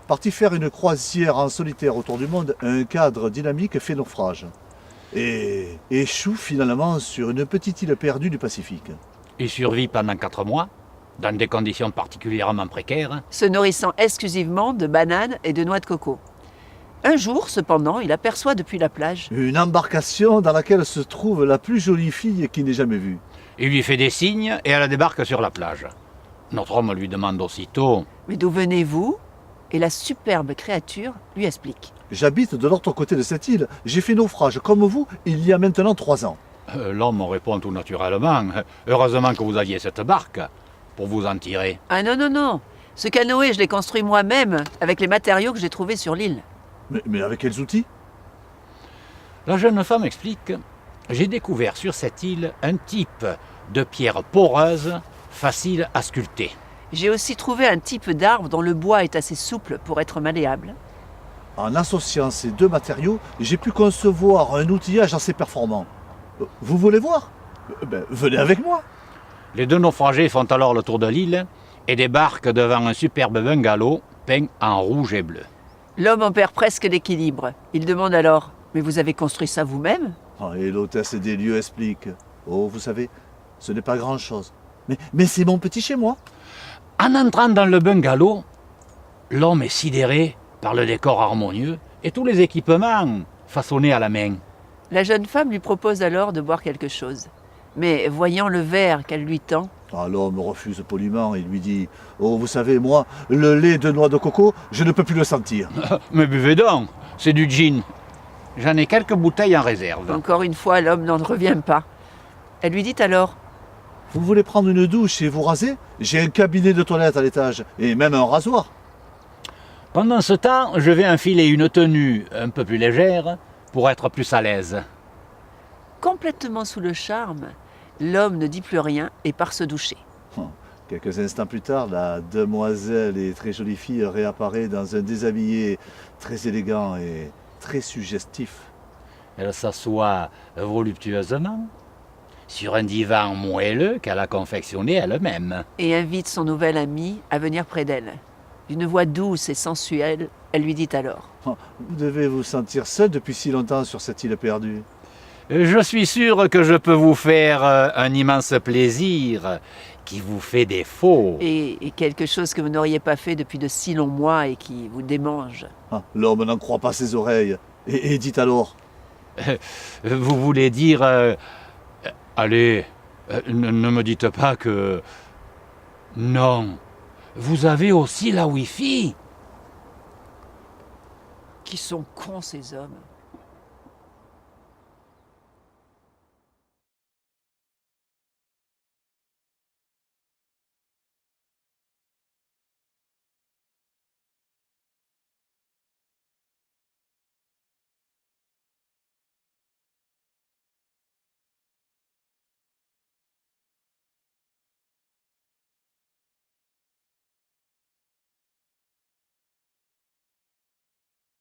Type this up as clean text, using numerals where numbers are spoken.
Parti faire une croisière en solitaire autour du monde, un cadre dynamique fait naufrage. Et échoue finalement sur une petite île perdue du Pacifique. Il survit pendant 4 mois, dans des conditions particulièrement précaires. Se nourrissant exclusivement de bananes et de noix de coco. Un jour, cependant, il aperçoit depuis la plage Une embarcation dans laquelle se trouve la plus jolie fille qu'il n'ait jamais vue. Il lui fait des signes et elle débarque sur la plage. Notre homme lui demande aussitôt « Mais d'où venez-vous » Et la superbe créature lui explique. J'habite de l'autre côté de cette île. J'ai fait naufrage comme vous il y a maintenant 3 ans. L'homme répond tout naturellement « Heureusement que vous aviez cette barque pour vous en tirer. Ah non, non, non. Ce canoë, je l'ai construit moi-même avec les matériaux que j'ai trouvés sur l'île. Mais avec quels outils » La jeune femme explique « J'ai découvert sur cette île un type de pierre poreuse, facile à sculpter. J'ai aussi trouvé un type d'arbre dont le bois est assez souple pour être malléable. En associant ces 2 matériaux, j'ai pu concevoir un outillage assez performant. Vous voulez voir venez avec moi. » Les 2 naufragés font alors le tour de l'île et débarquent devant un superbe bungalow peint en rouge et bleu. L'homme en perd presque l'équilibre. Il demande alors « Mais vous avez construit ça vous-même » Et l'hôtesse des lieux explique. Oh, vous savez, ce n'est pas grand-chose. Mais c'est mon petit chez moi. En entrant dans le bungalow, l'homme est sidéré par le décor harmonieux et tous les équipements façonnés à la main. La jeune femme lui propose alors de boire quelque chose. Mais voyant le verre qu'elle lui tend, L'homme refuse poliment et lui dit « Oh, vous savez, moi, le lait de noix de coco, je ne peux plus le sentir. Mais buvez donc, c'est du gin. J'en ai quelques bouteilles en réserve. encore une fois, l'homme n'en revient pas. Elle lui dit alors Vous voulez prendre une douche et vous raser? J'ai un cabinet de toilette à l'étage et même un rasoir. » Pendant ce temps, je vais enfiler une tenue un peu plus légère pour être plus à l'aise. complètement sous le charme, l'homme ne dit plus rien et part se doucher. Quelques instants plus tard, la demoiselle et très jolie fille réapparaît dans un déshabillé très élégant et très suggestif. Elle s'assoit voluptueusement sur un divan moelleux qu'elle a confectionné elle-même. Et invite son nouvel ami à venir près d'elle. D'une voix douce et sensuelle, elle lui dit alors Vous devez vous sentir seul depuis si longtemps sur cette île perdue. Je suis sûr que je peux vous faire un immense plaisir qui vous fait défaut. et quelque chose que vous n'auriez pas fait depuis de si longs mois et qui vous démange. L'homme n'en croit pas ses oreilles et dit alors Vous voulez dire... allez, ne me dites pas que... Non, vous avez aussi la Wi-Fi. Qui sont cons ces hommes.